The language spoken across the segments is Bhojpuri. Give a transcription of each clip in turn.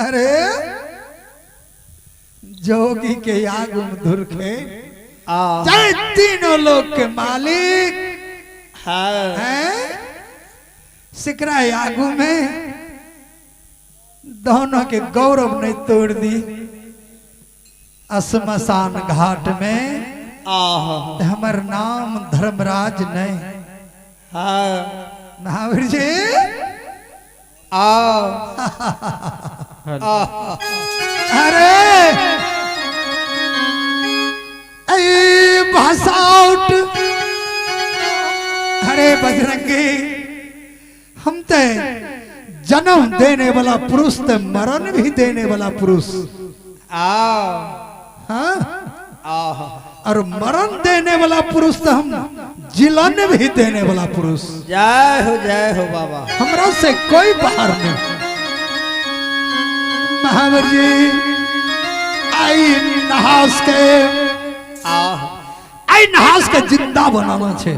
अरे जोगी के आगू में धुरखे जय तीनों लोग के मालिक हैं सिकरा आगू में दोनों के गौरव ने तोड़ दी। श्मशान घाट में हमार नाम धर्मराज नहीं। महावीर जी अरे भाषाउट अरे बजरंगी हम ते जन्म देने वाला पुरुष ते मरण भी देने वाला पुरुष हाँ और मरण देने वाला पुरुष तो हम जिलन भी देने वाला पुरुष। जय हो बाबा। हमरा से कोई बाहर नहीं। महावीर जी आई नहास के जिंदा बनाना छे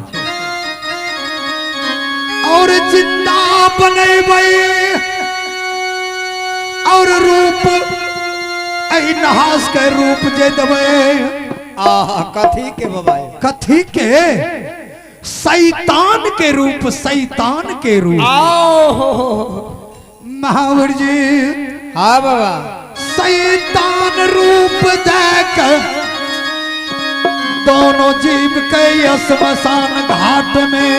और जिंदा बनेबै और रूप आई नहास के रूप जे देबै कथी के बाबा कथी के शैतान के रूप महावीर जी हाँ बाबा शैतान रूप देकर दोनों जीव के श्मशान घाट में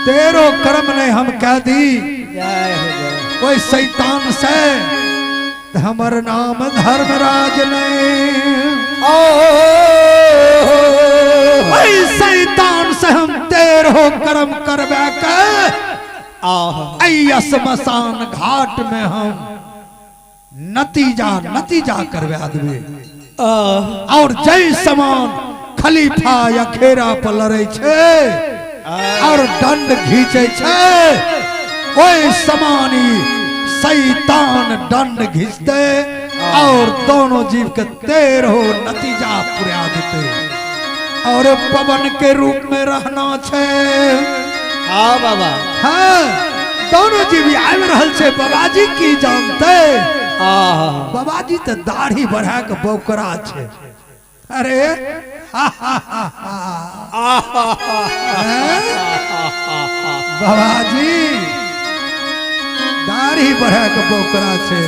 तेरो कर्म ने हम कह दी कोई शैतान से हमर नाम धर्मराज नहीं। शैतान से हम तेरो कर्म करवा के श्मशान घाट में हम नतीजा करवा देवे और जय समान खलीफा या खेरा पर लड़े छे और दंड घीचे छे ओए समानी शैतान दंड घीचते और दोनों जीव के तेरो नतीजा पुरा देते और पवन के रूप में रहना छे। हाँ बाबा हाँ दोनों जीव आबि रहल छे बाबाजी की जानते बाबाजी तो दाढ़ी बढ़ा के बौकरा छे। अरे बाबाजी दाढ़ी बढ़ा के बौकरा छे।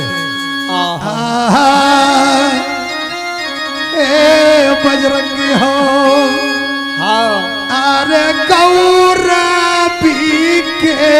ए बजरंगी हो अरे गौरा पी के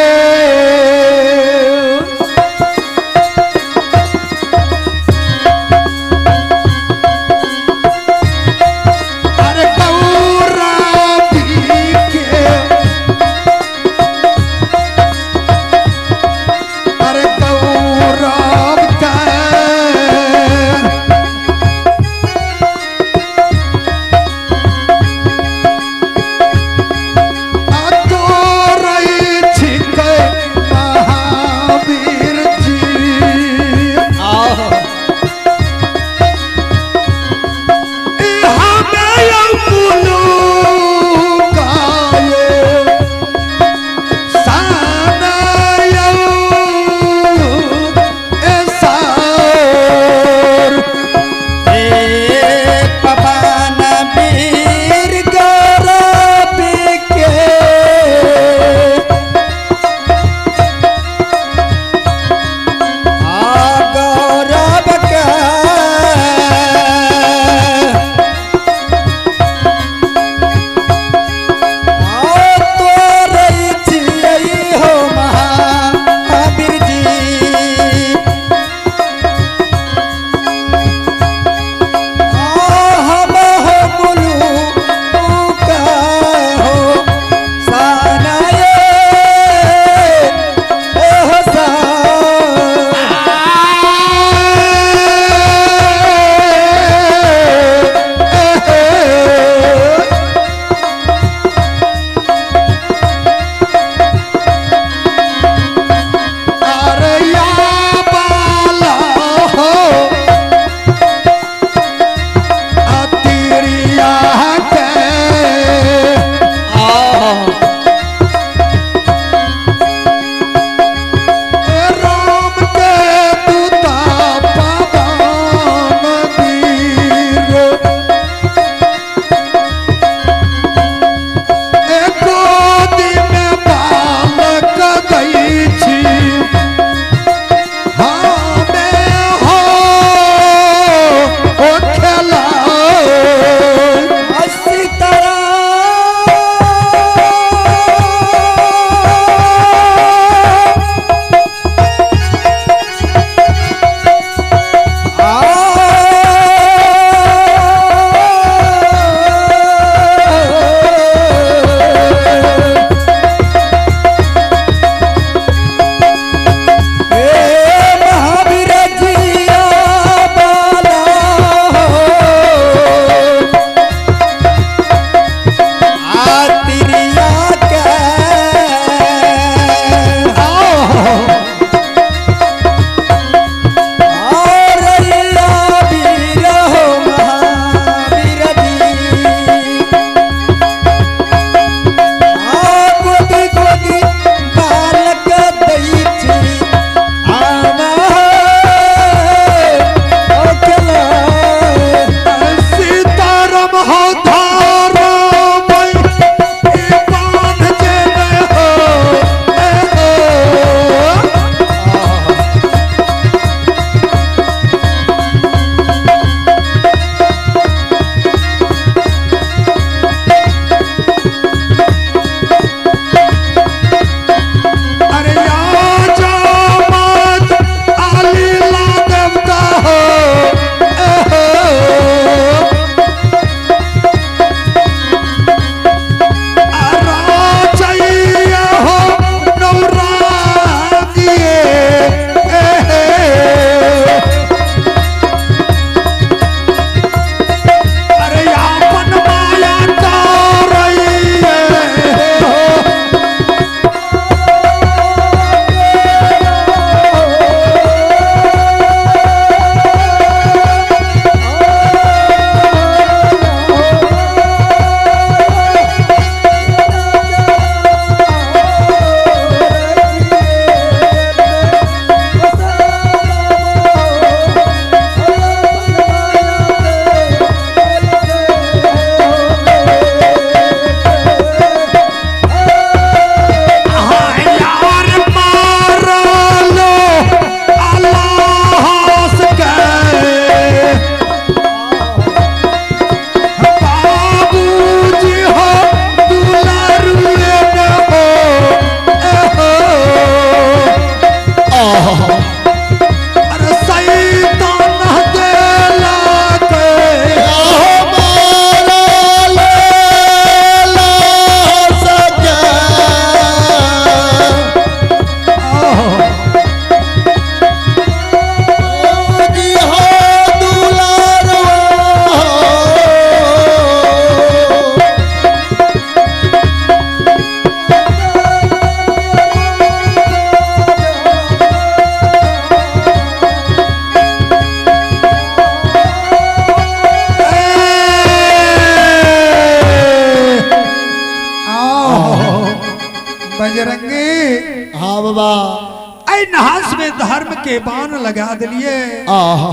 नहास में धर्म के बाण लगा दिलिए। आहा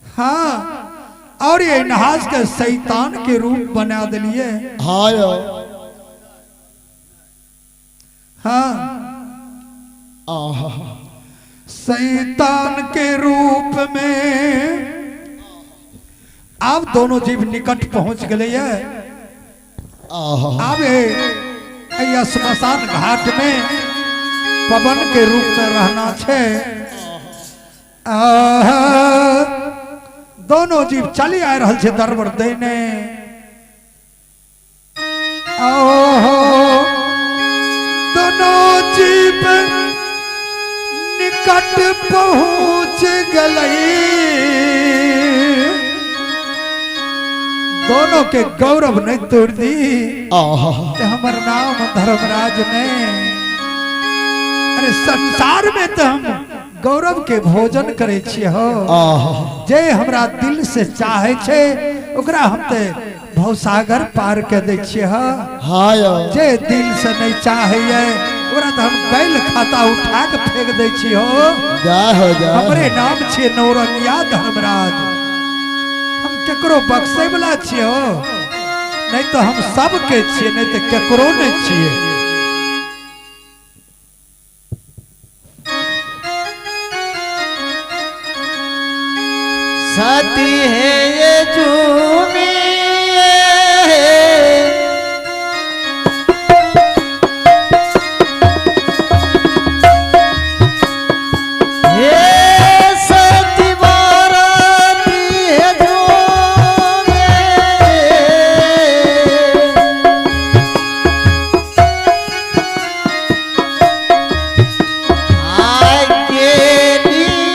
हाँ, और ये नहास के शैतान के रूप बना दिलिए। हाँ यो हाँ, आहा शैतान के रूप में अब दोनों जीव निकट पहुंच गए। आहा अब ये श्मशान घाट में पवन के रूप में रहना छे। दोनों जीव चली आ रहा छे दरबार देने। दोनों जीव निकट पहुंच गई। दोनों के गौरव नहीं तोड़ दी। आहा हमर नाम धर्मराज ने। अरे संसार में तो हम गौरव के भोजन करे छिए हो। आहा जे हमरा दिल से चाहे छे ओकरा हम ते भवसागर पार के दे छिए हो। हाँ यो जे दिल से नहीं चाहे ओकरा तो हम गैल खाता उठा के फेंक दे छिए हो। जय हो जय हो। हमरे नाम छे नौरंगिया धर्मराज। हम केकरो बक्से वाला छिए हो, नहीं तो हम सब के छिए, नहीं तो केकरो नहीं छिए। सती है ये झूमी सती बाराती है झूमे। आय के लिए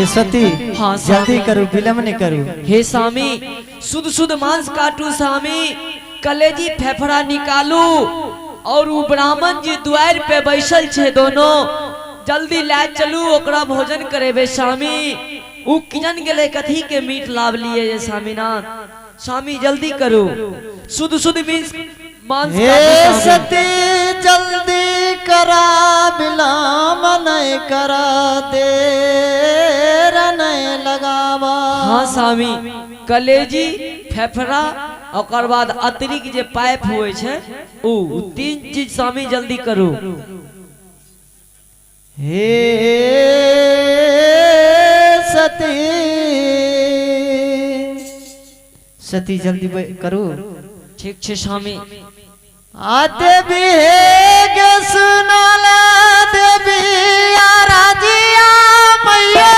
हे सती हाँ, जल्दी करो, विलम्ब नहीं करो। हे स्वामी शुद्ध शुद्ध मांस काटू स्वामी, कलेजी फेफड़ा निकालू और उ ब्राह्मण जी द्वार पे बैसल छे दोनों, जल्दी ला चलू ओकरा भोजन करेबे स्वामी। उ किजन गेले कथी के मीट लाभ लिए ये स्वामीनाथ, स्वामी जल्दी करो शुद्ध शुद्ध मांस हे काटू स्वामी। सती जल्दी करा, विलम्ब नहीं करा, देर नहीं लगावा। हाँ स्वामी, कलेजी फेफड़ा और बाद अतिरिक्त जे पाइप हुए छे उ तीन चीज स्वामी जल्दी करो। हे सती सती जल्दी करो। ठीक छे स्वामी। देवी हे गे सुनाला, देवी आ राजिया मैया